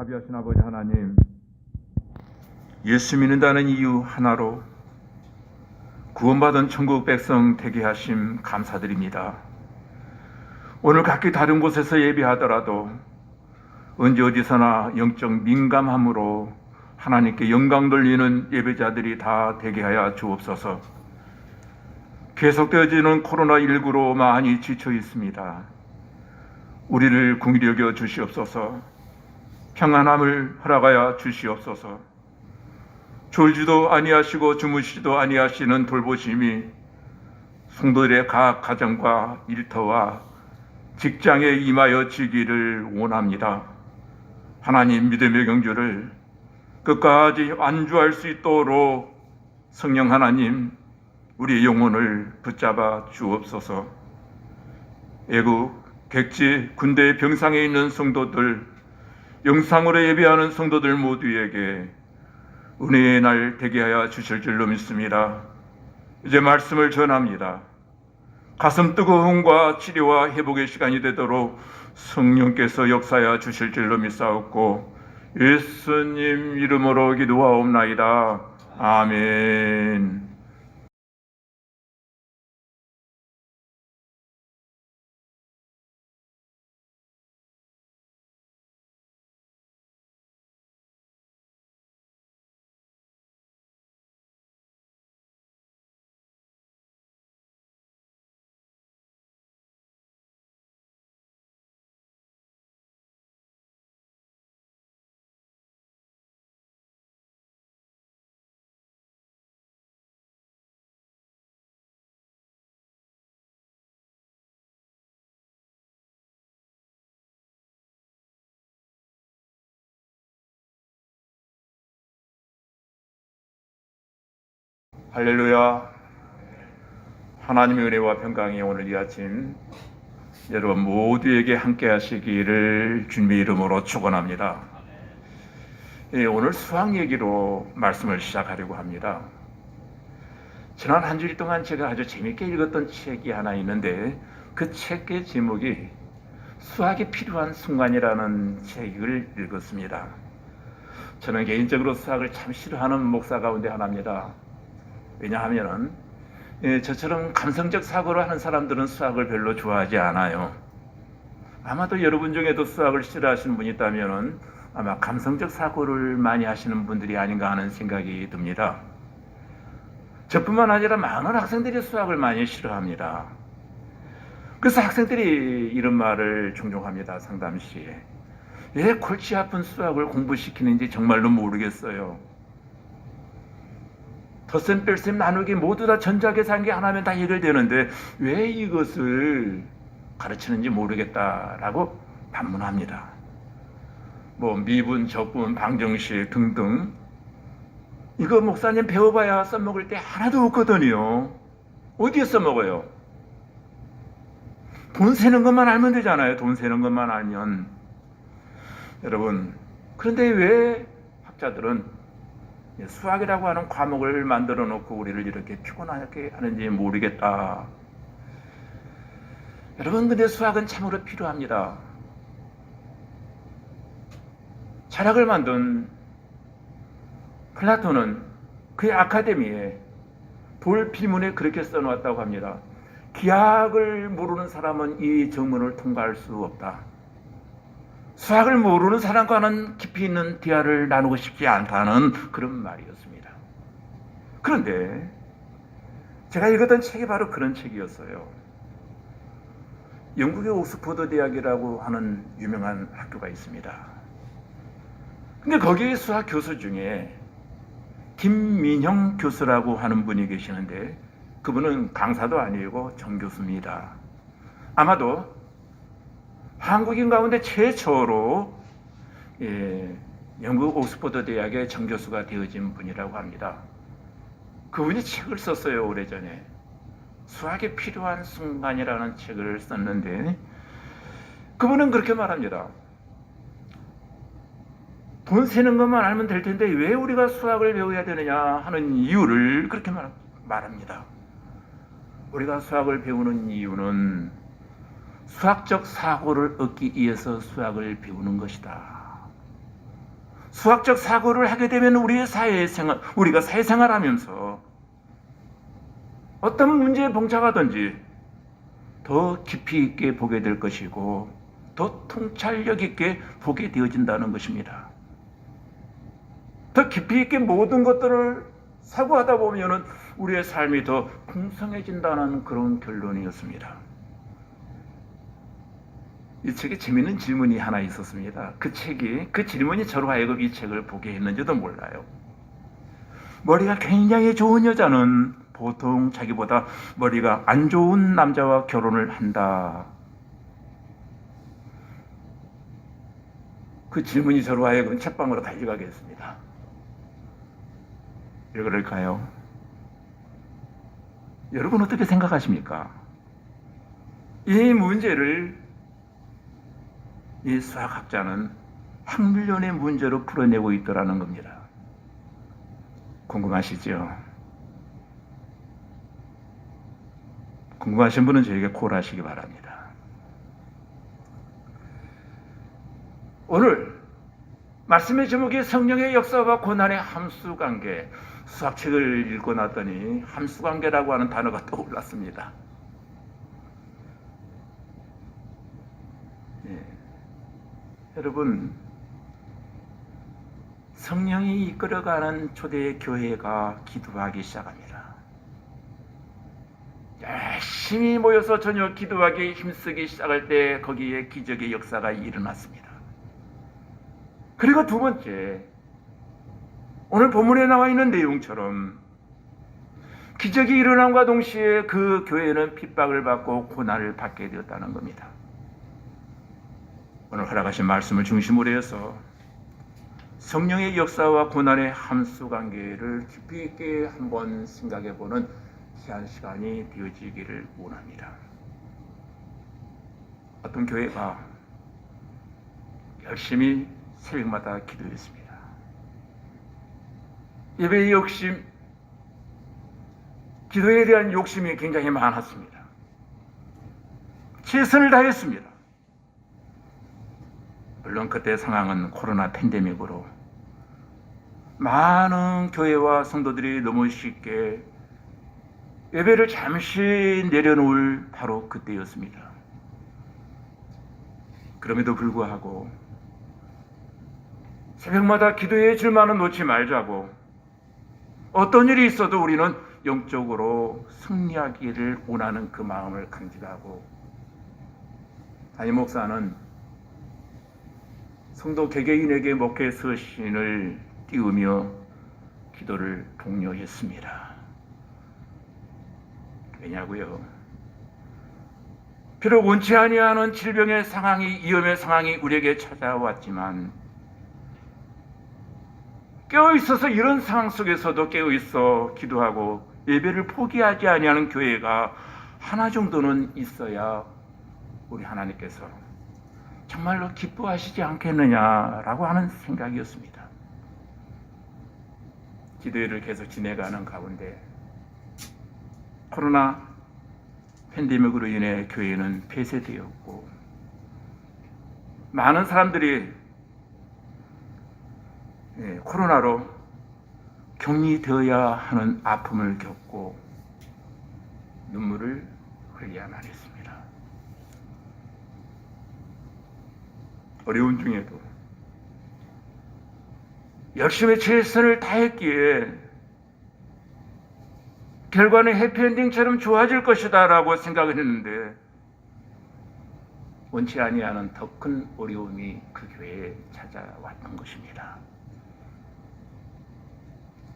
자비하신 아버지 하나님, 예수 믿는다는 이유 하나로 구원받은 천국 백성 되게 하심 감사드립니다. 오늘 각기 다른 곳에서 예배하더라도 언제 어디서나 영적 민감함으로 하나님께 영광 돌리는 예배자들이 다 되게 하여 주옵소서. 계속되어지는 코로나19로 많이 지쳐 있습니다. 우리를 긍휼히 여겨 주시옵소서. 평안함을 허락하여 주시옵소서. 졸지도 아니하시고 주무시지도 아니하시는 돌보심이 성도들의 각 가정과 일터와 직장에 임하여 지기를 원합니다. 하나님 믿음의 경주를 끝까지 안주할 수 있도록 성령 하나님 우리의 영혼을 붙잡아 주옵소서. 애국, 객지, 군대 병상에 있는 성도들, 영상으로 예배하는 성도들 모두에게 은혜의 날 되게 하여 주실 줄로 믿습니다. 이제 말씀을 전합니다. 가슴 뜨거움과 치료와 회복의 시간이 되도록 성령께서 역사하여 주실 줄로 믿사옵고 예수님 이름으로 기도하옵나이다. 아멘. 할렐루야. 하나님의 은혜와 평강이 오늘 이 아침 여러분 모두에게 함께 하시기를 주님의 이름으로 축원합니다. 오늘 수학 얘기로 말씀을 시작하려고 합니다. 지난 한 주일 동안 제가 아주 재밌게 읽었던 책이 하나 있는데 그 책의 제목이 수학이 필요한 순간이라는 책을 읽었습니다. 저는 개인적으로 수학을 참 싫어하는 목사 가운데 하나입니다. 왜냐하면 저처럼 감성적 사고를 하는 사람들은 수학을 별로 좋아하지 않아요. 아마도 여러분 중에도 수학을 싫어하시는 분이 있다면 아마 감성적 사고를 많이 하시는 분들이 아닌가 하는 생각이 듭니다. 저뿐만 아니라 많은 학생들이 수학을 많이 싫어합니다. 그래서 학생들이 이런 말을 종종 합니다. 상담 시에. 왜 골치 아픈 수학을 공부시키는지 정말로 모르겠어요. 덧셈 뺄셈 나누기 모두 다 전자계산기 하나면 다 해결되는데 왜 이것을 가르치는지 모르겠다라고 반문합니다. 미분, 적분, 방정식 등등 이거 목사님 배워봐야 써먹을 때 하나도 없거든요. 어디에 써먹어요? 돈 세는 것만 알면 되잖아요. 돈 세는 것만 알면. 여러분, 그런데 왜 학자들은 수학이라고 하는 과목을 만들어 놓고 우리를 이렇게 피곤하게 하는지 모르겠다. 여러분, 근데 수학은 참으로 필요합니다. 철학을 만든 플라톤은 그의 아카데미에 돌 비문에 그렇게 써놓았다고 합니다. 기하학을 모르는 사람은 이 정문을 통과할 수 없다. 수학을 모르는 사람과는 깊이 있는 대화를 나누고 싶지 않다는 그런 말이었습니다. 그런데 제가 읽었던 책이 바로 그런 책이었어요. 영국의 옥스퍼드 대학이라고 하는 유명한 학교가 있습니다. 근데 거기 수학 교수 중에 김민형 교수라고 하는 분이 계시는데 그분은 강사도 아니고 정교수입니다. 아마도 한국인 가운데 최초로 영국 옥스퍼드 대학의 정교수가 되어진 분이라고 합니다. 그분이 책을 썼어요. 오래전에 수학이 필요한 순간이라는 책을 썼는데 그분은 그렇게 말합니다. 돈 세는 것만 알면 될 텐데 왜 우리가 수학을 배워야 되느냐 하는 이유를 그렇게 말합니다. 우리가 수학을 배우는 이유는 수학적 사고를 얻기 위해서 수학을 배우는 것이다. 수학적 사고를 하게 되면 우리가 사회생활하면서 어떤 문제에 봉착하든지 더 깊이 있게 보게 될 것이고 더 통찰력 있게 보게 되어진다는 것입니다. 더 깊이 있게 모든 것들을 사고하다 보면 우리의 삶이 더 풍성해진다는 그런 결론이었습니다. 이 책에 재미있는 질문이 하나 있었습니다. 그 질문이 저로 하여금 이 책을 보게 했는지도 몰라요. 머리가 굉장히 좋은 여자는 보통 자기보다 머리가 안 좋은 남자와 결혼을 한다. 그 질문이 저로 하여금 책방으로 달려가게 했습니다. 왜 그럴까요? 여러분 어떻게 생각하십니까? 이 문제를 이 수학학자는 학문론의 문제로 풀어내고 있더라는 겁니다. 궁금하시죠? 궁금하신 분은 저에게 콜하시기 바랍니다. 오늘 말씀의 제목이 성령의 역사와 고난의 함수관계. 수학책을 읽고 났더니 함수관계라고 하는 단어가 떠올랐습니다. 여러분, 성령이 이끌어가는 초대 교회가 기도하기 시작합니다. 열심히 모여서 저녁 기도하기 힘쓰기 시작할 때 거기에 기적의 역사가 일어났습니다. 그리고 두 번째, 오늘 본문에 나와 있는 내용처럼 기적이 일어남과 동시에 그 교회는 핍박을 받고 고난을 받게 되었다는 겁니다. 오늘 허락하신 말씀을 중심으로 해서 성령의 역사와 고난의 함수관계를 깊이 있게 한번 생각해보는 귀한 시간이 되어지기를 원합니다. 어떤 교회가 열심히 새벽마다 기도했습니다. 예배의 욕심, 기도에 대한 욕심이 굉장히 많았습니다. 최선을 다했습니다. 물론 그때 상황은 코로나 팬데믹으로 많은 교회와 성도들이 너무 쉽게 예배를 잠시 내려놓을 바로 그때였습니다. 그럼에도 불구하고 새벽마다 기도의 줄만은 놓지 말자고, 어떤 일이 있어도 우리는 영적으로 승리하기를 원하는 그 마음을 간직하고, 담임 목사는 성도 개개인에게 목회 서신을 띄우며 기도를 독려했습니다. 왜냐고요? 비록 원치 아니하는 질병의 상황이, 위험의 상황이 우리에게 찾아왔지만 깨어있어서 이런 상황 속에서도 깨어있어 기도하고 예배를 포기하지 아니하는 교회가 하나 정도는 있어야 우리 하나님께서 정말로 기뻐하시지 않겠느냐라고 하는 생각이었습니다. 기도회를 계속 지내가는 가운데 코로나 팬데믹으로 인해 교회는 폐쇄되었고, 많은 사람들이 코로나로 격리되어야 하는 아픔을 겪고 눈물을 흘려야만 했습니다. 어려운 중에도 열심히 최선을 다했기에 결과는 해피엔딩처럼 좋아질 것이다 라고 생각을 했는데, 원치 아니하는 더 큰 어려움이 그 교회에 찾아왔던 것입니다.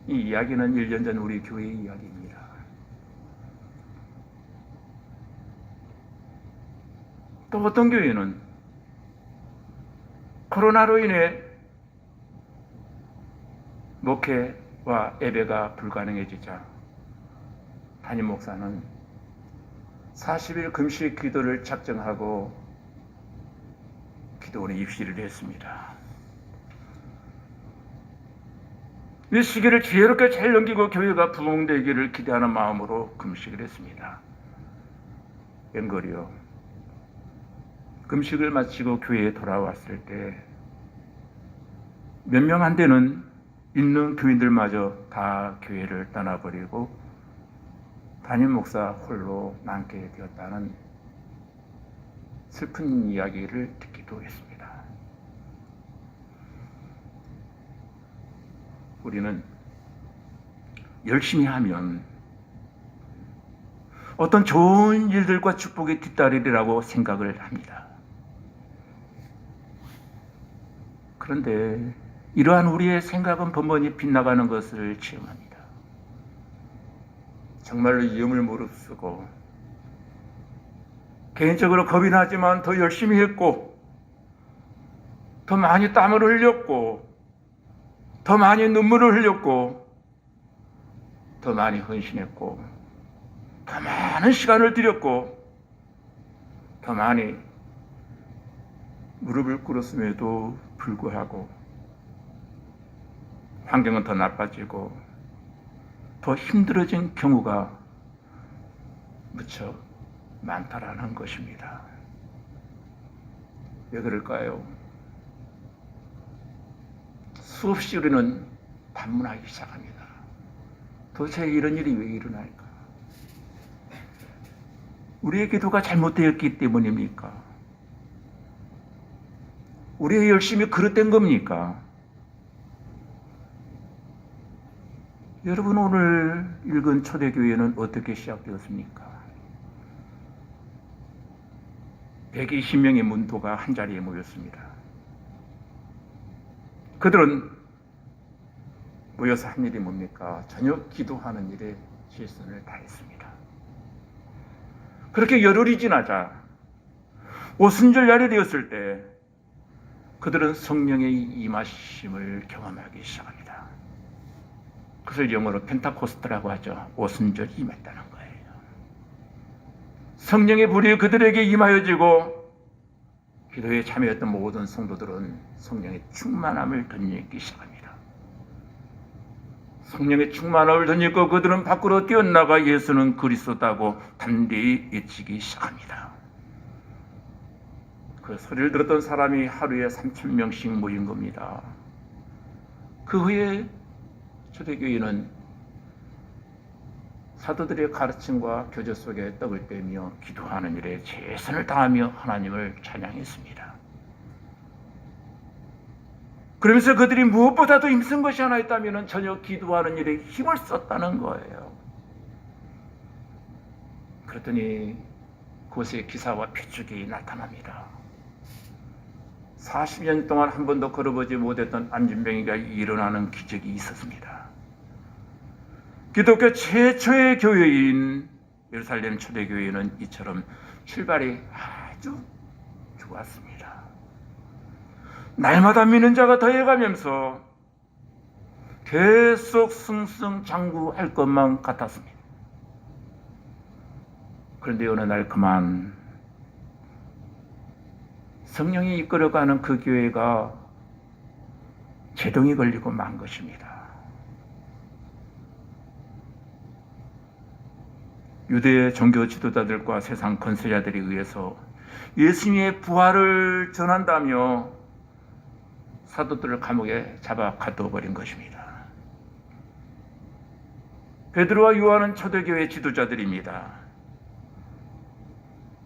이 이야기는 1년 전 우리 교회의 이야기입니다. 또 어떤 교회는 코로나로 인해 목회와 예배가 불가능해지자 담임 목사는 40일 금식 기도를 작정하고 기도원에 입시를 했습니다. 이 시기를 지혜롭게 잘 넘기고 교회가 부흥되기를 기대하는 마음으로 금식을 했습니다. 웬걸요, 금식을 마치고 교회에 돌아왔을 때 몇 명 안 되는 있는 교인들마저 다 교회를 떠나버리고 담임 목사 홀로 남게 되었다는 슬픈 이야기를 듣기도 했습니다. 우리는 열심히 하면 어떤 좋은 일들과 축복이 뒤따르리라고 생각을 합니다. 그런데 이러한 우리의 생각은 번번이 빗나가는 것을 체험합니다. 정말로 위험을 무릅쓰고 개인적으로 겁이 나지만 더 열심히 했고 더 많이 땀을 흘렸고 더 많이 눈물을 흘렸고 더 많이 헌신했고 더 많은 시간을 들였고 더 많이 무릎을 꿇었음에도 불구하고 환경은 더 나빠지고 더 힘들어진 경우가 무척 많다라는 것입니다. 왜 그럴까요? 수없이 우리는 반문하기 시작합니다. 도대체 이런 일이 왜 일어날까? 우리의 기도가 잘못되었기 때문입니까? 우리의 열심이 그릇된 겁니까? 여러분, 오늘 읽은 초대교회는 어떻게 시작되었습니까? 120명의 문도가 한자리에 모였습니다. 그들은 모여서 한 일이 뭡니까? 저녁 기도하는 일에 최선을 다했습니다. 그렇게 열흘이 지나자 오순절 날이 되었을 때 그들은 성령의 임하심을 경험하기 시작합니다. 그것을 영어로 펜타코스트라고 하죠. 오순절이 임했다는 거예요. 성령의 불이 그들에게 임하여지고 기도에 참여했던 모든 성도들은 성령의 충만함을 덧입기 시작합니다. 성령의 충만함을 덧입고 그들은 밖으로 뛰어나가 예수는 그리스도다고 담대히 외치기 시작합니다. 그 소리를 들었던 사람이 하루에 3,000명씩 모인 겁니다. 그 후에 초대교회는 사도들의 가르침과 교제 속에 떡을 떼며 기도하는 일에 최선을 다하며 하나님을 찬양했습니다. 그러면서 그들이 무엇보다도 힘쓴 것이 하나 있다면 저녁 기도하는 일에 힘을 썼다는 거예요. 그랬더니 그곳에 기사와 표적이 나타납니다. 40년 동안 한 번도 걸어보지 못했던 안진병이가 일어나는 기적이 있었습니다. 기독교 최초의 교회인 예루살렘 초대교회는 이처럼 출발이 아주 좋았습니다. 날마다 믿는 자가 더해가면서 계속 승승장구할 것만 같았습니다. 그런데 어느 날 그만 성령이 이끌어가는 그 교회가 제동이 걸리고 만 것입니다. 유대 종교 지도자들과 세상 건설자들에 의해서 예수님의 부활을 전한다며 사도들을 감옥에 잡아 가둬버린 것입니다. 베드로와 요한은 초대교회 지도자들입니다.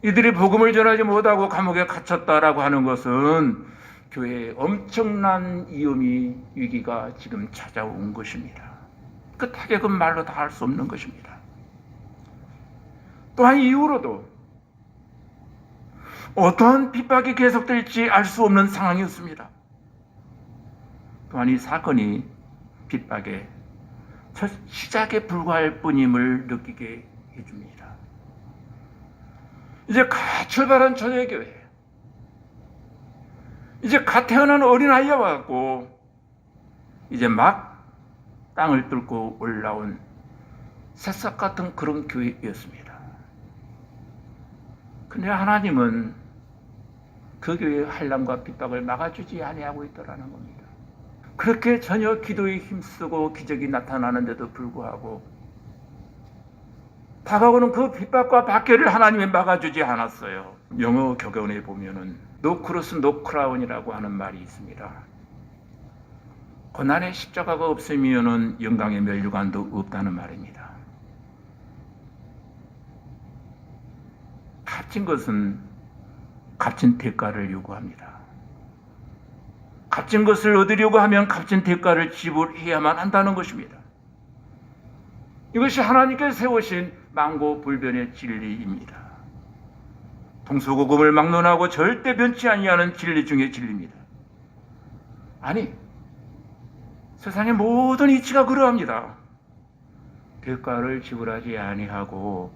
이들이 복음을 전하지 못하고 감옥에 갇혔다라고 하는 것은 교회에 엄청난 위기가 지금 찾아온 것입니다. 그 타격은 말로 다 할 수 없는 것입니다. 또한 이후로도 어떠한 핍박이 계속될지 알 수 없는 상황이었습니다. 또한 이 사건이 핍박의 첫 시작에 불과할 뿐임을 느끼게 해줍니다. 이제 갓 출발한 초대교회, 이제 갓 태어난 어린아이와 같고 이제 막 땅을 뚫고 올라온 새싹 같은 그런 교회였습니다. 근데 하나님은 그 교회의 환난과 핍박을 막아주지 아니하고 있더라는 겁니다. 그렇게 전혀 기도에 힘쓰고 기적이 나타나는데도 불구하고 다가오는 그 핍박과 박해를 하나님이 막아주지 않았어요. 영어 격언에 보면은 No cross, no crown이라고 하는 말이 있습니다. 고난의 십자가가 없으면은 영광의 면류관도 없다는 말입니다. 값진 것은 값진 대가를 요구합니다. 값진 것을 얻으려고 하면 값진 대가를 지불해야만 한다는 것입니다. 이것이 하나님께서 세우신 만고불변의 진리입니다. 동서고금을 막론하고 절대 변치 아니하는 진리 중의 진리입니다. 아니, 세상의 모든 이치가 그러합니다. 대가를 지불하지 아니하고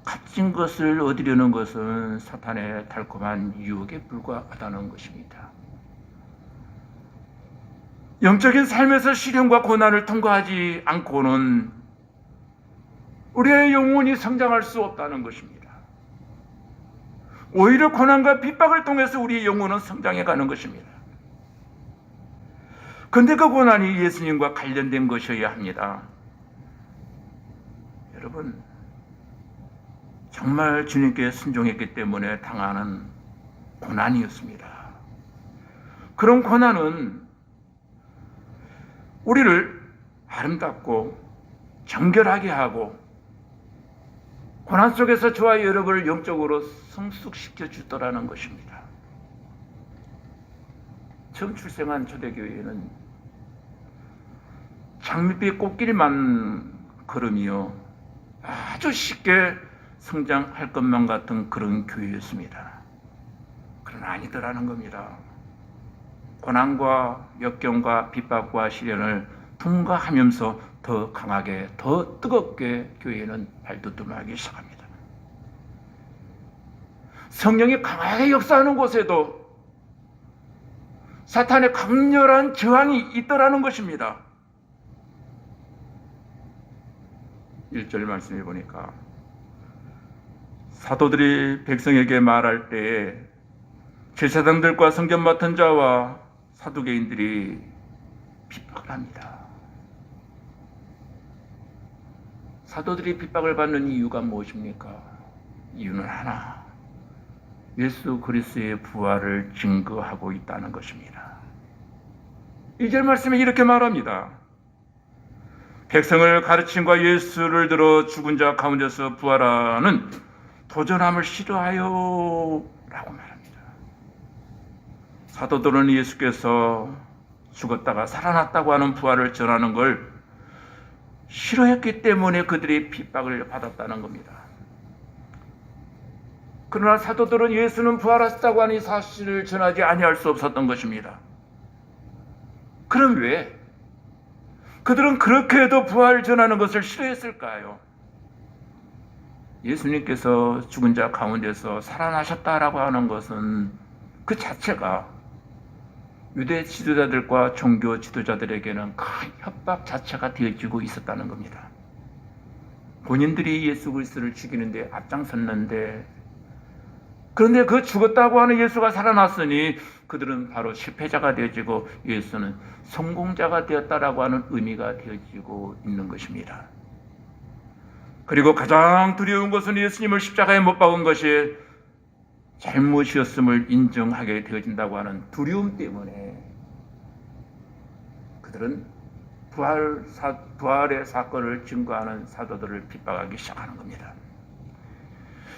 값진 것을 얻으려는 것은 사탄의 달콤한 유혹에 불과하다는 것입니다. 영적인 삶에서 시련과 고난을 통과하지 않고는 우리의 영혼이 성장할 수 없다는 것입니다. 오히려 고난과 핍박을 통해서 우리의 영혼은 성장해 가는 것입니다. 그런데 그 고난이 예수님과 관련된 것이어야 합니다. 여러분, 정말 주님께 순종했기 때문에 당하는 고난이었습니다. 그런 고난은 우리를 아름답고 정결하게 하고 고난 속에서 저와 여러분을 영적으로 성숙시켜 주더라는 것입니다. 처음 출생한 초대교회는 장밋빛 꽃길만 걸으며 아주 쉽게 성장할 것만 같은 그런 교회였습니다. 그러나 아니더라는 겁니다. 고난과 역경과 핍박과 시련을 통과하면서 더 강하게, 더 뜨겁게 교회는 발돋움하기 시작합니다. 성령이 강하게 역사하는 곳에도 사탄의 강렬한 저항이 있더라는 것입니다. 1절 말씀해 보니까 사도들이 백성에게 말할 때에 제사장들과 성전 맡은 자와 사두개인들이 핍박을 합니다. 사도들이 핍박을 받는 이유가 무엇입니까? 이유는 하나, 예수 그리스도의 부활을 증거하고 있다는 것입니다. 2절 말씀에 이렇게 말합니다. 백성을 가르침과 예수를 들어 죽은 자 가운데서 부활하는 도전함을 싫어하여 라고 말합니다. 사도들은 예수께서 죽었다가 살아났다고 하는 부활을 전하는 걸 싫어했기 때문에 그들이 핍박을 받았다는 겁니다. 그러나 사도들은 예수는 부활하셨다고 하는 사실을 전하지 아니할 수 없었던 것입니다. 그럼 왜 그들은 그렇게 해도 부활을 전하는 것을 싫어했을까요? 예수님께서 죽은 자 가운데서 살아나셨다라고 하는 것은 그 자체가 유대 지도자들과 종교 지도자들에게는 큰 협박 자체가 되어지고 있었다는 겁니다. 본인들이 예수 그리스도를 죽이는데 앞장섰는데, 그런데 그 죽었다고 하는 예수가 살아났으니 그들은 바로 실패자가 되어지고 예수는 성공자가 되었다라고 하는 의미가 되어지고 있는 것입니다. 그리고 가장 두려운 것은 예수님을 십자가에 못 박은 것이 잘못이었음을 인정하게 되어진다고 하는 두려움 때문에 그들은 부활의 사건을 증거하는 사도들을 핍박하기 시작하는 겁니다.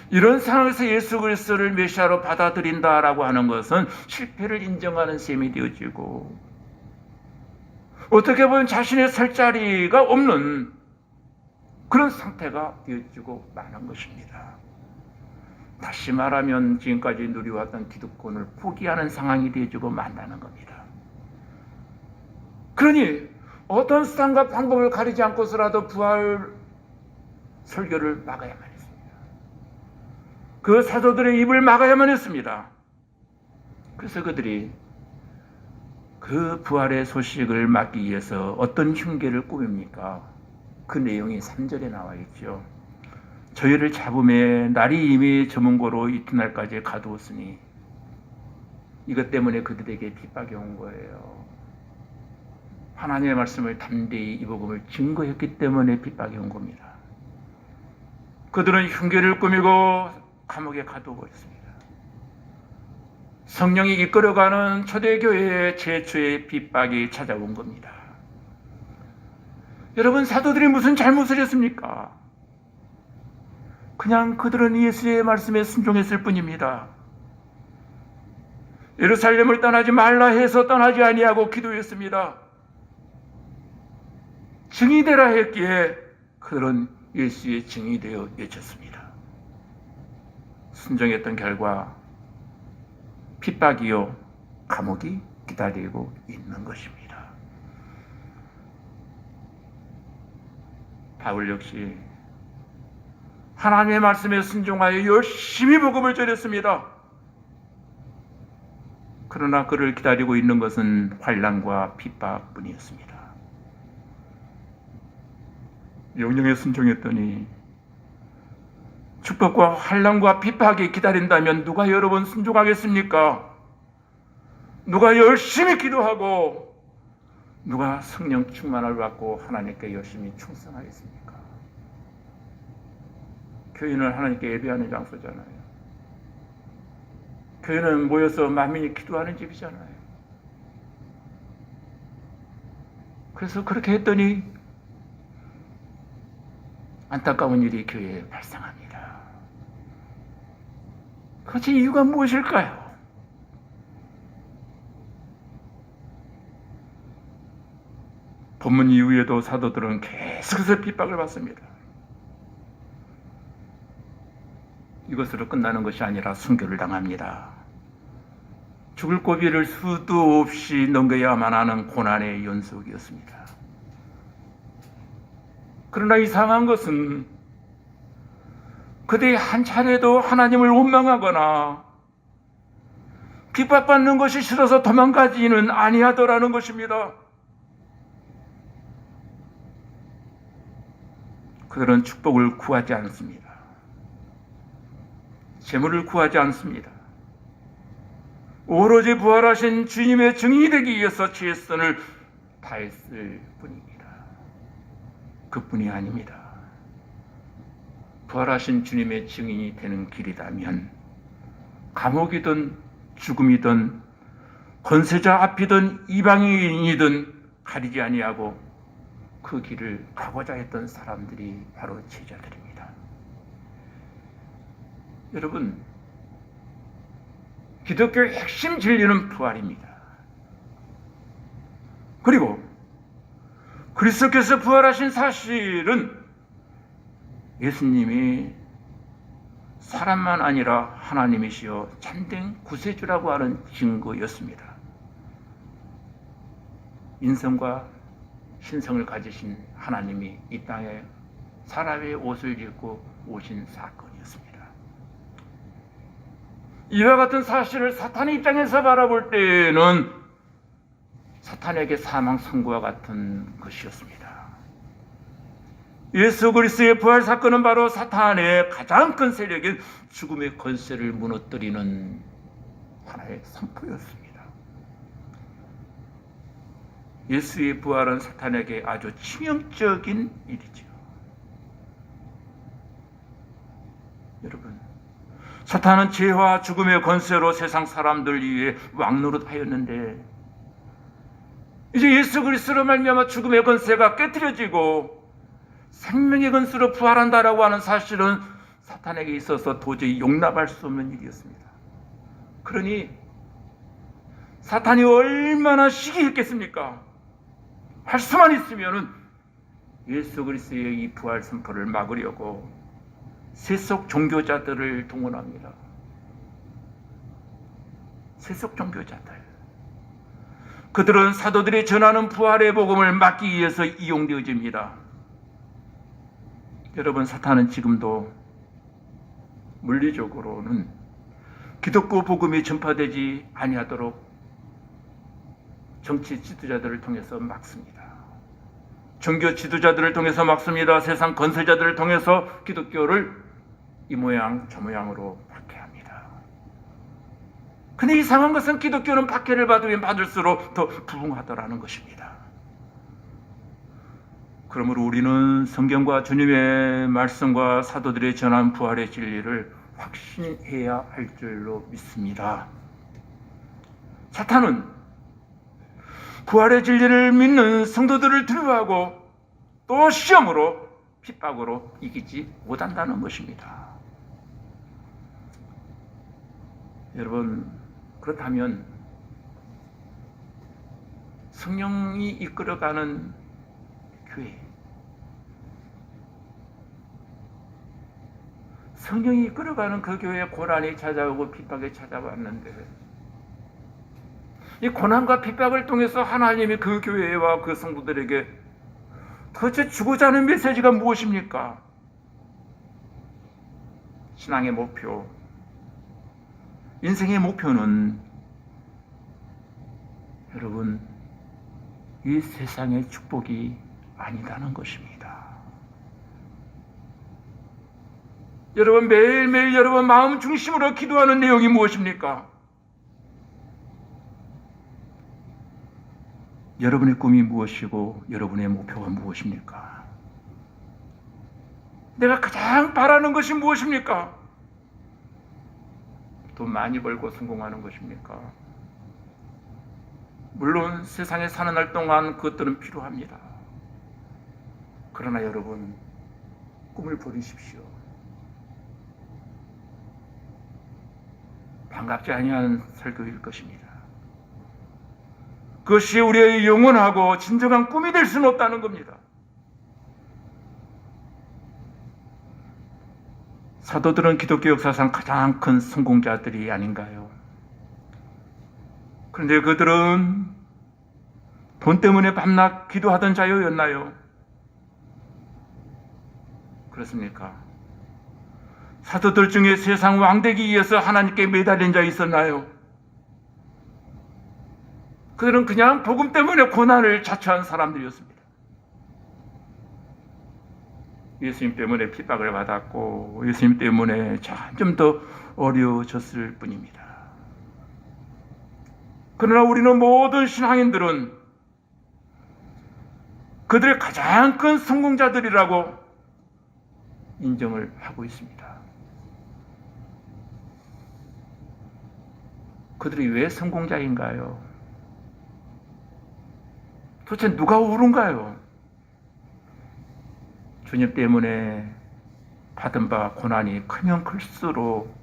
이런 상황에서 예수 그리스도를 메시아로 받아들인다라고 하는 것은 실패를 인정하는 셈이 되어지고, 어떻게 보면 자신의 설 자리가 없는 그런 상태가 되어지고 마는 것입니다. 다시 말하면 지금까지 누려왔던 기득권을 포기하는 상황이 되어지고 만다는 겁니다. 그러니 어떤 수단과 방법을 가리지 않고서라도 부활 설교를 막아야만 했습니다. 그 사도들의 입을 막아야만 했습니다. 그래서 그들이 그 부활의 소식을 막기 위해서 어떤 흉계를 꾸밉니까? 그 내용이 3절에 나와 있죠. 저희를 잡음에 날이 이미 저문고로 이튿날까지 가두었으니, 이것 때문에 그들에게 핍박이 온 거예요. 하나님의 말씀을 담대히 이 복음을 증거했기 때문에 핍박이 온 겁니다. 그들은 흉계를 꾸미고 감옥에 가두어버렸습니다. 성령이 이끌어가는 초대교회의 최초의 핍박이 찾아온 겁니다. 여러분, 사도들이 무슨 잘못을 했습니까? 그냥 그들은 예수의 말씀에 순종했을 뿐입니다. 예루살렘을 떠나지 말라 해서 떠나지 아니하고 기도했습니다. 증이 되라 했기에 그들은 예수의 증이 되어 외쳤습니다. 순종했던 결과 핍박이요 감옥이 기다리고 있는 것입니다. 바울 역시 하나님의 말씀에 순종하여 열심히 복음을 전했습니다. 그러나 그를 기다리고 있는 것은 환난과 핍박뿐이었습니다. 명령에 순종했더니 축복과 환난과 핍박이 기다린다면 누가 여러분 순종하겠습니까? 누가 열심히 기도하고 누가 성령 충만을 받고 하나님께 열심히 충성하겠습니까? 교회는 하나님께 예배하는 장소잖아요. 교회는 모여서 만민이 기도하는 집이잖아요. 그래서 그렇게 했더니 안타까운 일이 교회에 발생합니다. 그것이 이유가 무엇일까요? 본문 이후에도 사도들은 계속해서 핍박을 받습니다. 이것으로 끝나는 것이 아니라 순교를 당합니다. 죽을 고비를 수도 없이 넘겨야만 하는 고난의 연속이었습니다. 그러나 이상한 것은 그들이 한 차례도 하나님을 원망하거나 핍박받는 것이 싫어서 도망가지는 아니하더라는 것입니다. 그들은 축복을 구하지 않습니다. 재물을 구하지 않습니다. 오로지 부활하신 주님의 증인이 되기 위해서 최선을 다했을 뿐입니다. 그뿐이 아닙니다. 부활하신 주님의 증인이 되는 길이라면 감옥이든 죽음이든 권세자 앞이든 이방인이든 가리지 아니하고 그 길을 가고자 했던 사람들이 바로 제자들입니다. 여러분, 기독교의 핵심 진리는 부활입니다. 그리고 그리스도께서 부활하신 사실은 예수님이 사람만 아니라 하나님이시여 참된 구세주라고 하는 증거였습니다. 인성과 신성을 가지신 하나님이 이 땅에 사람의 옷을 입고 오신 사건이었습니다. 이와 같은 사실을 사탄의 입장에서 바라볼 때는 사탄에게 사망 선고와 같은 것이었습니다. 예수 그리스도의 부활 사건은 바로 사탄의 가장 큰 세력인 죽음의 권세를 무너뜨리는 하나의 선포였습니다. 예수의 부활은 사탄에게 아주 치명적인 일이죠. 여러분, 사탄은 죄와 죽음의 권세로 세상 사람들 위해 왕노릇하였는데 이제 예수 그리스도로 말미암아 죽음의 권세가 깨트려지고 생명의 권세로 부활한다라고 하는 사실은 사탄에게 있어서 도저히 용납할 수 없는 일이었습니다. 그러니 사탄이 얼마나 시기했겠습니까? 할 수만 있으면은 예수 그리스도의 이 부활 선포를 막으려고 세속 종교자들을 동원합니다. 세속 종교자들. 그들은 사도들이 전하는 부활의 복음을 막기 위해서 이용되어집니다. 여러분, 사탄은 지금도 물리적으로는 기독교 복음이 전파되지 아니하도록 정치 지도자들을 통해서 막습니다. 종교 지도자들을 통해서 막습니다. 세상 권세자들을 통해서 기독교를 이 모양 저 모양으로 박해합니다. 근데 이상한 것은 기독교는 박해를 받으면 받을수록 더 부흥하더라는 것입니다. 그러므로 우리는 성경과 주님의 말씀과 사도들의 전한 부활의 진리를 확신해야 할 줄로 믿습니다. 사탄은 부활의 진리를 믿는 성도들을 두려워하고 또 시험으로 핍박으로 이기지 못한다는 것입니다. 여러분, 그렇다면 성령이 이끌어가는 교회, 성령이 이끌어가는 그 교회에 고난이 찾아오고 핍박이 찾아왔는데 이 고난과 핍박을 통해서 하나님이 그 교회와 그 성도들에게 도대체 주고자 하는 메시지가 무엇입니까? 신앙의 목표, 인생의 목표는 여러분, 이 세상의 축복이 아니다는 것입니다. 여러분, 매일매일 여러분 마음 중심으로 기도하는 내용이 무엇입니까? 여러분의 꿈이 무엇이고 여러분의 목표가 무엇입니까? 내가 가장 바라는 것이 무엇입니까? 돈 많이 벌고 성공하는 것입니까? 물론 세상에 사는 날 동안 그것들은 필요합니다. 그러나 여러분, 꿈을 버리십시오. 반갑지 아니한 설교일 것입니다. 그것이 우리의 영원하고 진정한 꿈이 될 수는 없다는 겁니다. 사도들은 기독교 역사상 가장 큰 성공자들이 아닌가요? 그런데 그들은 돈 때문에 밤낮 기도하던 자였나요? 그렇습니까? 사도들 중에 세상 왕되기 위해서 하나님께 매달린 자 있었나요? 그들은 그냥 복음 때문에 고난을 자초한 사람들이었습니다. 예수님 때문에 핍박을 받았고 예수님 때문에 점점 더 어려워졌을 뿐입니다. 그러나 우리는 모든 신앙인들은 그들의 가장 큰 성공자들이라고 인정을 하고 있습니다. 그들이 왜 성공자인가요? 도대체 누가 옳은가요? 주님 때문에 받은 바 고난이 크면 클수록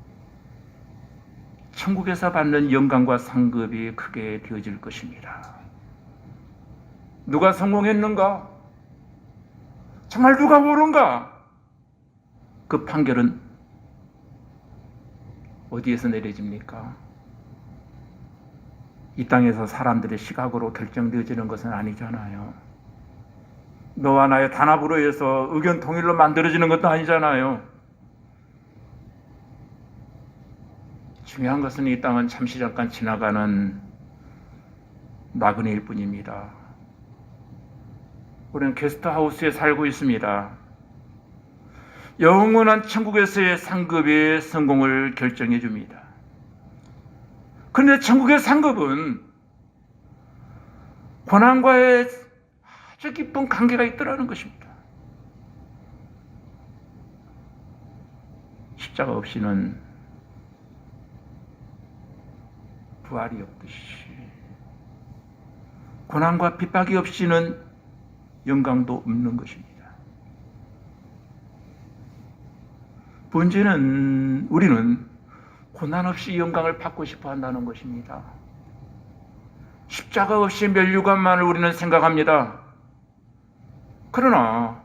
천국에서 받는 영광과 상급이 크게 되어질 것입니다. 누가 성공했는가? 정말 누가 옳은가? 그 판결은 어디에서 내려집니까? 이 땅에서 사람들의 시각으로 결정되어지는 것은 아니잖아요. 너와 나의 단합으로 해서 의견 통일로 만들어지는 것도 아니잖아요. 중요한 것은 이 땅은 잠시 잠깐 지나가는 나그네일 뿐입니다. 우리는 게스트하우스에 살고 있습니다. 영원한 천국에서의 상급의 성공을 결정해 줍니다. 그런데 천국의 상급은 고난과의 아주 깊은 관계가 있더라는 것입니다. 십자가 없이는 부활이 없듯이 고난과 핍박이 없이는 영광도 없는 것입니다. 문제는 우리는 고난 없이 영광을 받고 싶어 한다는 것입니다. 십자가 없이 멸류관만을 우리는 생각합니다. 그러나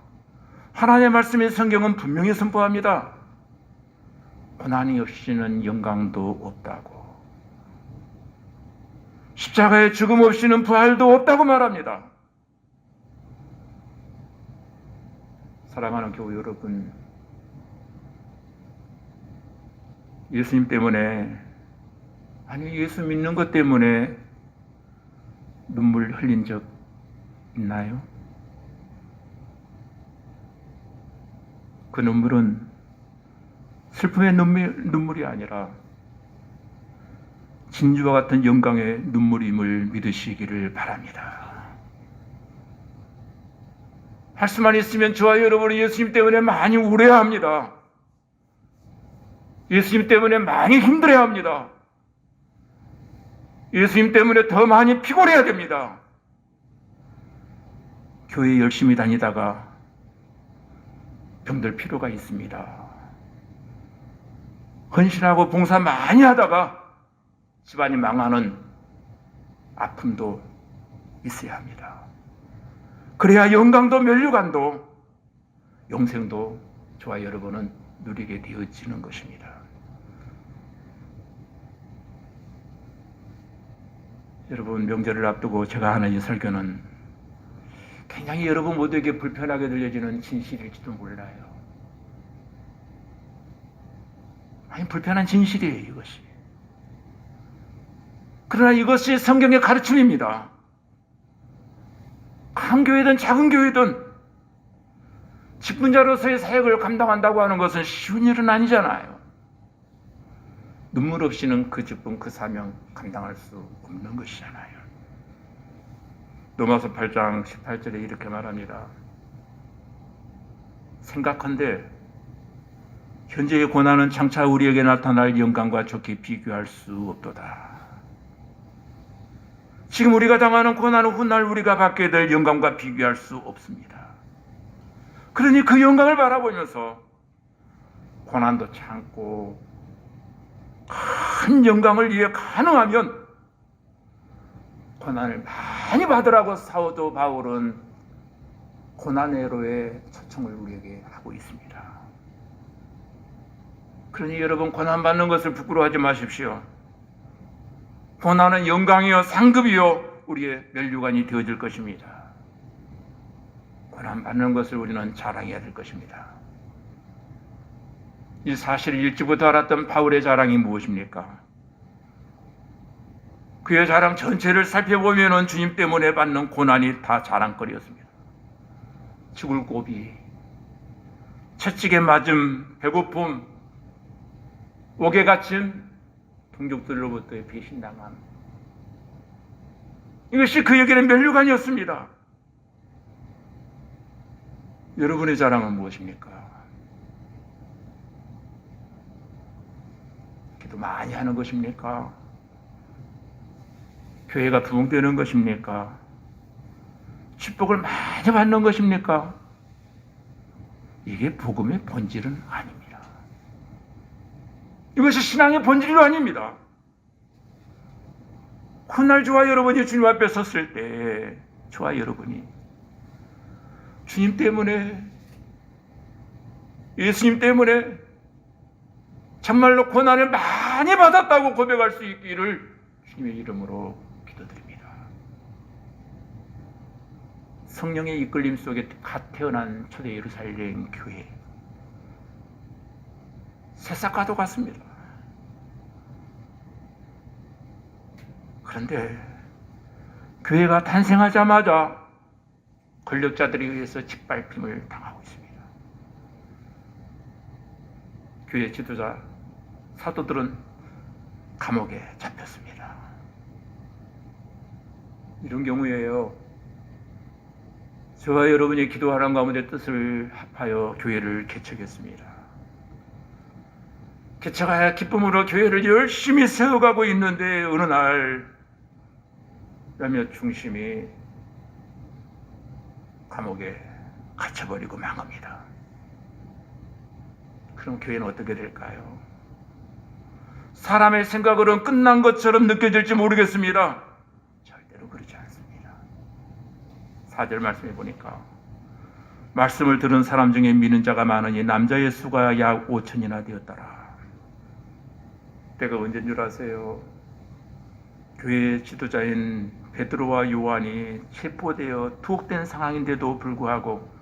하나님의 말씀인 성경은 분명히 선포합니다. 고난이 없이는 영광도 없다고. 십자가의 죽음 없이는 부활도 없다고 말합니다. 사랑하는 교우 여러분, 예수님 때문에, 아니 예수 믿는 것 때문에 눈물 흘린 적 있나요? 그 눈물은 슬픔의 눈물이 아니라 진주와 같은 영광의 눈물임을 믿으시기를 바랍니다. 할 수만 있으면 저와 여러분은 예수님 때문에 많이 우려합니다. 예수님 때문에 많이 힘들어야 합니다. 예수님 때문에 더 많이 피곤해야 됩니다. 교회 열심히 다니다가 병들 필요가 있습니다. 헌신하고 봉사 많이 하다가 집안이 망하는 아픔도 있어야 합니다. 그래야 영광도 면류관도 영생도 저와 여러분은 누리게 되어지는 것입니다. 여러분, 명절을 앞두고 제가 하는 이 설교는 굉장히 여러분 모두에게 불편하게 들려지는 진실일지도 몰라요. 아니, 불편한 진실이에요, 이것이. 그러나 이것이 성경의 가르침입니다. 큰 교회든 작은 교회든 직분자로서의 사역을 감당한다고 하는 것은 쉬운 일은 아니잖아요. 눈물 없이는 그 직분, 그 사명 감당할 수 없는 것이잖아요. 로마서 8장 18절에 이렇게 말합니다. 생각한데 현재의 고난은 장차 우리에게 나타날 영광과 좋게 비교할 수 없도다. 지금 우리가 당하는 고난은 훗날 우리가 받게 될 영광과 비교할 수 없습니다. 그러니 그 영광을 바라보면서 고난도 참고 큰 영광을 위해 가능하면 고난을 많이 받으라고 사도 바울은 고난회로의 초청을 우리에게 하고 있습니다. 그러니 여러분, 고난 받는 것을 부끄러워하지 마십시오. 고난은 영광이요 상급이요 우리의 면류관이 되어질 것입니다. 고난 받는 것을 우리는 자랑해야 될 것입니다. 이 사실을 일찍부터 알았던 바울의 자랑이 무엇입니까? 그의 자랑 전체를 살펴보면 주님 때문에 받는 고난이 다 자랑거리였습니다. 죽을 고비, 채찍에 맞음, 배고픔, 옥에 갇힘, 동족들로부터의 배신당함, 이것이 그에게는 면류관이었습니다. 여러분의 자랑은 무엇입니까? 기도 많이 하는 것입니까? 교회가 부흥되는 것입니까? 축복을 많이 받는 것입니까? 이게 복음의 본질은 아닙니다. 이것이 신앙의 본질도 아닙니다. 훗날 저와 여러분이 주님 앞에 섰을 때 저와 여러분이 주님 때문에, 예수님 때문에 정말로 고난을 많이 받았다고 고백할 수 있기를 주님의 이름으로 기도드립니다. 성령의 이끌림 속에 갓 태어난 초대 예루살렘 교회, 새싹과도 같습니다. 그런데 교회가 탄생하자마자 권력자들에 의해서 짓밟힘을 당하고 있습니다. 교회 지도자, 사도들은 감옥에 잡혔습니다. 이런 경우에요, 저와 여러분이 기도하는 가운데 뜻을 합하여 교회를 개척했습니다. 개척하여 기쁨으로 교회를 열심히 세워가고 있는데 어느 날 몇몇 중심이 감옥에 갇혀버리고 망합니다. 그럼 교회는 어떻게 될까요? 사람의 생각으로는 끝난 것처럼 느껴질지 모르겠습니다. 절대로 그렇지 않습니다. 4절 말씀해 보니까 말씀을 들은 사람 중에 믿는 자가 많으니 남자의 수가 약 5천이나 되었더라. 때가 언제인 줄 아세요? 교회 지도자인 베드로와 요한이 체포되어 투옥된 상황인데도 불구하고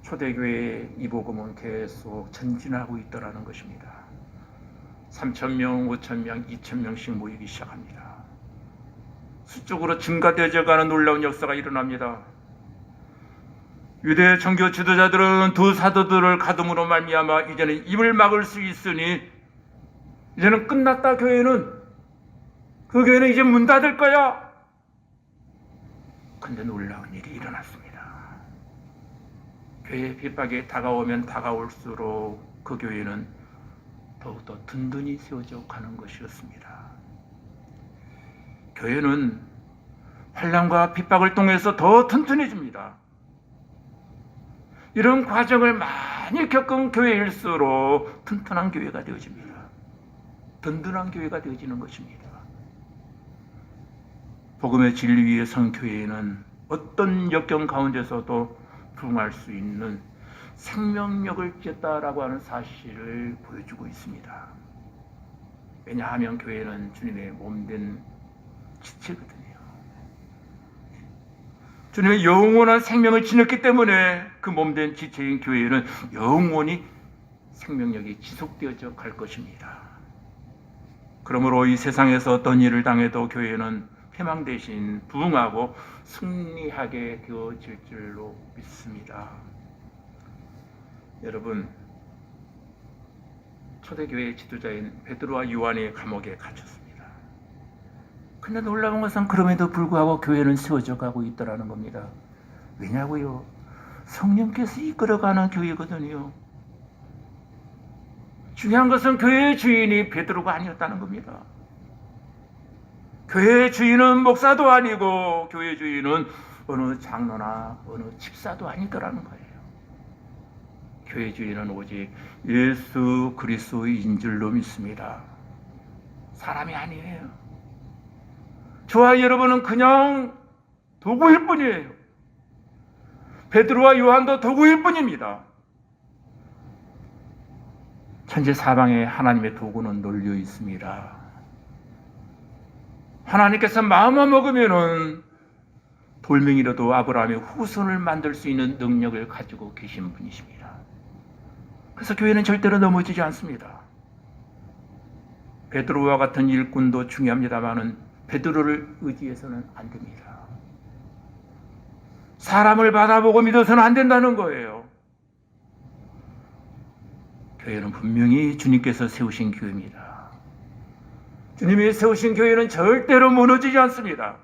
초대교회의 이 복음은 계속 전진하고 있더라는 것입니다. 3,000명, 5,000명, 2,000명씩 모이기 시작합니다. 수적으로 증가되어 가는 놀라운 역사가 일어납니다. 유대 정교 지도자들은 두 사도들을 가둠으로 말미암아 이제는 입을 막을 수 있으니 이제는 끝났다. 교회는, 그 교회는 이제 문 닫을 거야. 근데 놀라운 일이 일어났습니다. 교회의 핍박이 다가오면 다가올수록 그 교회는 더욱더 든든히 세워져 가는 것이었습니다. 교회는 환난과 핍박을 통해서 더 튼튼해집니다. 이런 과정을 많이 겪은 교회일수록 튼튼한 교회가 되어집니다. 든든한 교회가 되어지는 것입니다. 복음의 진리 위에 선 교회에는 어떤 역경 가운데서도 부응할 수 있는 생명력을 쥐었다라고 하는 사실을 보여주고 있습니다. 왜냐하면 교회는 주님의 몸된 지체거든요. 주님의 영원한 생명을 지녔기 때문에 그 몸된 지체인 교회는 영원히 생명력이 지속되어져 갈 것입니다. 그러므로 이 세상에서 어떤 일을 당해도 교회는 패망 대신 부응하고 승리하게 되어질 줄로 믿습니다. 여러분, 초대교회의 지도자인 베드로와 요한이 감옥에 갇혔습니다. 근데 놀라운 것은 그럼에도 불구하고 교회는 세워져 가고 있더라는 겁니다. 왜냐고요? 성령께서 이끌어가는 교회거든요. 중요한 것은 교회의 주인이 베드로가 아니었다는 겁니다. 교회의 주인은 목사도 아니고 교회의 주인은 어느 장로나 어느 집사도 아니더라는 거예요. 교회의 주인은 오직 예수 그리스도인 줄로 믿습니다. 사람이 아니에요. 저와 여러분은 그냥 도구일 뿐이에요. 베드로와 요한도 도구일 뿐입니다. 천지 사방에 하나님의 도구는 널려 있습니다. 하나님께서 마음만 먹으면은 돌멩이라도 아브라함의 후손을 만들 수 있는 능력을 가지고 계신 분이십니다. 그래서 교회는 절대로 넘어지지 않습니다. 베드로와 같은 일꾼도 중요합니다만은 베드로를 의지해서는 안 됩니다. 사람을 받아보고 믿어서는 안 된다는 거예요. 교회는 분명히 주님께서 세우신 교회입니다. 주님이 세우신 교회는 절대로 무너지지 않습니다.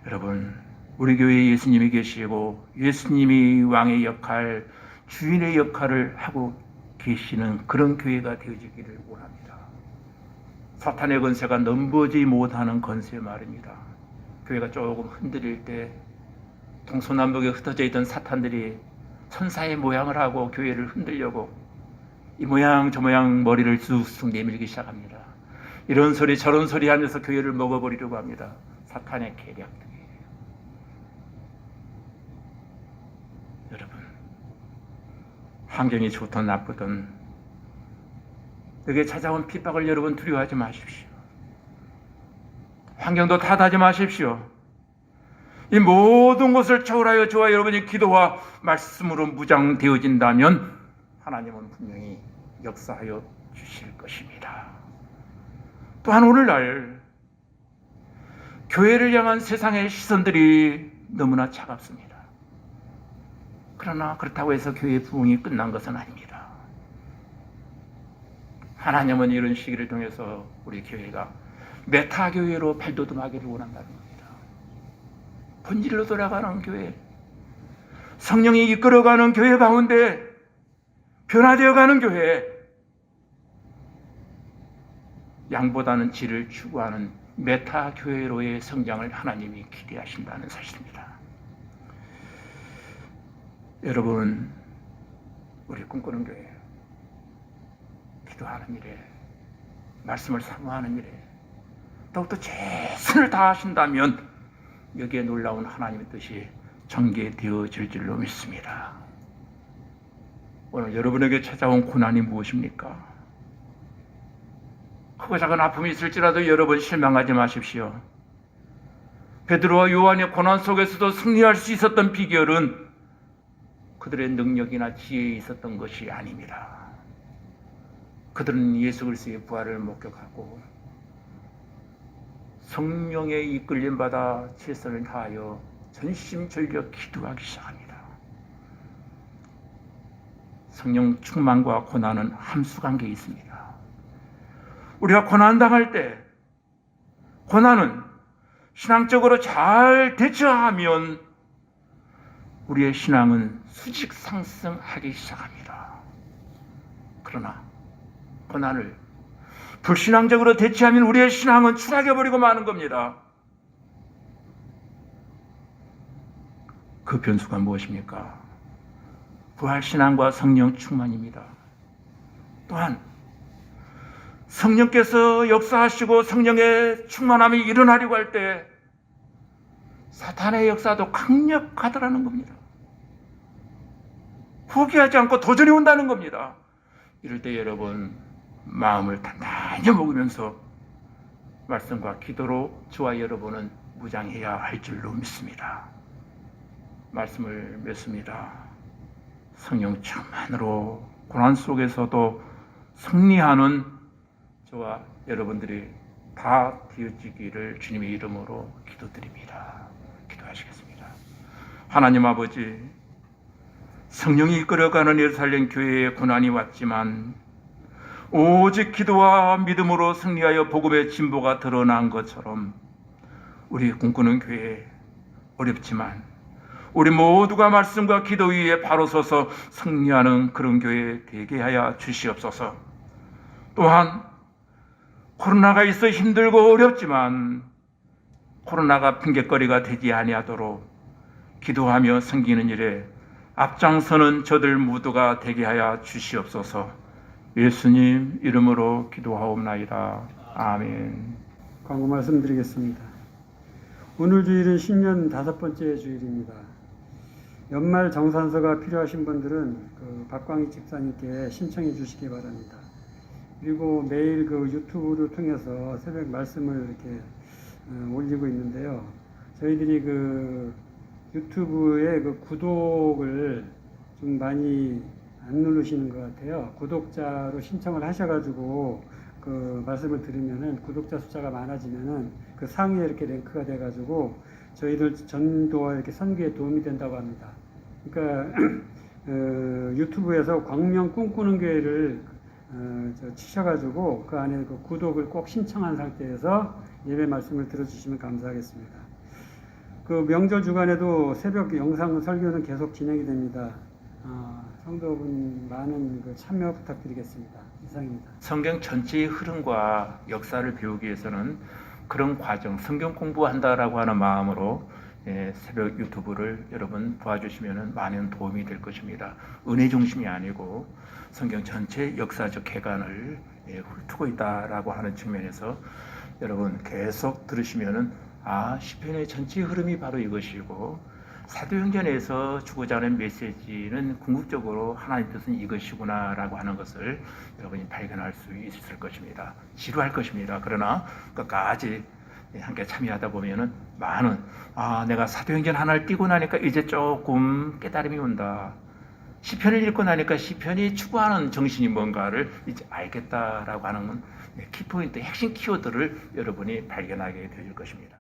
여러분, 우리 교회에 예수님이 계시고 예수님이 왕의 역할, 주인의 역할을 하고 계시는 그런 교회가 되어지기를 원합니다. 사탄의 권세가 넘보지 못하는 권세 말입니다. 교회가 조금 흔들릴 때 동서남북에 흩어져 있던 사탄들이 천사의 모양을 하고 교회를 흔들려고 이 모양 저 모양 머리를 쑥쑥 내밀기 시작합니다. 이런 소리 저런 소리 하면서 교회를 먹어버리려고 합니다. 사탄의 계략들이에요. 여러분, 환경이 좋든 나쁘든 내게 찾아온 핍박을 여러분 두려워하지 마십시오. 환경도 탓하지 마십시오. 이 모든 것을 초월하여 저와 여러분이 기도와 말씀으로 무장되어진다면 하나님은 분명히 역사하여 주실 것입니다. 또한 오늘날 교회를 향한 세상의 시선들이 너무나 차갑습니다. 그러나 그렇다고 해서 교회의 부흥이 끝난 것은 아닙니다. 하나님은 이런 시기를 통해서 우리 교회가 메타교회로 발돋움하기를 원한다는 겁니다. 본질로 돌아가는 교회, 성령이 이끌어가는 교회 가운데 변화되어가는 교회, 양보다는 질을 추구하는 메타교회로의 성장을 하나님이 기대하신다는 사실입니다. 여러분, 우리 꿈꾸는 교회, 기도하는 일에, 말씀을 사모하는 일에 더욱더 최선을 다하신다면 여기에 놀라운 하나님의 뜻이 전개되어질 줄로 믿습니다. 오늘 여러분에게 찾아온 고난이 무엇입니까? 크고 작은 아픔이 있을지라도 여러분 실망하지 마십시오. 베드로와 요한의 고난 속에서도 승리할 수 있었던 비결은 그들의 능력이나 지혜에 있었던 것이 아닙니다. 그들은 예수 그리스도의 부활을 목격하고 성령의 이끌림 받아 최선을 다하여 전심전력 기도하기 시작합니다. 성령 충만과 고난은 함수관계에 있습니다. 우리가 고난당할 때 고난은 신앙적으로 잘 대처하면 우리의 신앙은 수직 상승하기 시작합니다. 그러나 고난을 불신앙적으로 대치하면 우리의 신앙은 추락해버리고 마는 겁니다. 그 변수가 무엇입니까? 부활신앙과 성령 충만입니다. 또한 성령께서 역사하시고 성령의 충만함이 일어나려고 할 때 사탄의 역사도 강력하더라는 겁니다. 포기하지 않고 도전이 온다는 겁니다. 이럴 때 여러분 마음을 단단히 먹으면서 말씀과 기도로 저와 여러분은 무장해야 할 줄로 믿습니다. 말씀을 맺습니다. 성령 충만으로 고난 속에서도 승리하는 저와 여러분들이 다 되어지기를 주님의 이름으로 기도드립니다. 기도하시겠습니다. 하나님 아버지, 성령이 이끌어가는 예루살렘 교회에 고난이 왔지만 오직 기도와 믿음으로 승리하여 복음의 진보가 드러난 것처럼 우리 꿈꾸는 교회 어렵지만 우리 모두가 말씀과 기도 위에 바로 서서 승리하는 그런 교회 되게 하여 주시옵소서. 또한 코로나가 있어 힘들고 어렵지만 코로나가 핑계거리가 되지 아니하도록 기도하며 섬기는 일에 앞장서는 저들 모두가 되게 하여 주시옵소서. 예수님 이름으로 기도하옵나이다. 아멘. 광고 말씀드리겠습니다. 오늘 주일은 신년 5번째 주일입니다. 연말 정산서가 필요하신 분들은 박광희 집사님께 신청해 주시기 바랍니다. 그리고 매일 유튜브를 통해서 새벽 말씀을 이렇게 올리고 있는데요. 저희들이 유튜브에 구독을 좀 많이 안 누르시는 것 같아요. 구독자로 신청을 하셔가지고 말씀을 들으면은 구독자 숫자가 많아지면은 상위에 이렇게 랭크가 돼가지고 저희들 전도와 이렇게 선교에 도움이 된다고 합니다. 그러니까 유튜브에서 광명 꿈꾸는 교회를 치셔가지고 그 안에 구독을 꼭 신청한 상태에서 예배 말씀을 들어주시면 감사하겠습니다. 명절 주간에도 새벽 영상 설교는 계속 진행이 됩니다. 성도분 많은 참여 부탁드리겠습니다. 이상입니다. 성경 전체의 흐름과 역사를 배우기 위해서는 그런 과정, 성경 공부한다라고 하는 마음으로 새벽 유튜브를 여러분 도와주시면 많은 도움이 될 것입니다. 은혜 중심이 아니고 성경 전체 역사적 개관을 훑고 있다라고 하는 측면에서 여러분 계속 들으시면은 시편의 전체 흐름이 바로 이것이고 사도행전에서 주고자 하는 메시지는 궁극적으로 하나님 뜻은 이것이구나라고 하는 것을 여러분이 발견할 수 있을 것입니다. 지루할 것입니다. 그러나 끝까지 함께 참여하다 보면은 많은 내가 사도행전 하나를 띄고 나니까 이제 조금 깨달음이 온다. 시편을 읽고 나니까 시편이 추구하는 정신이 뭔가를 이제 알겠다라고 하는 키포인트, 핵심 키워드를 여러분이 발견하게 될 것입니다.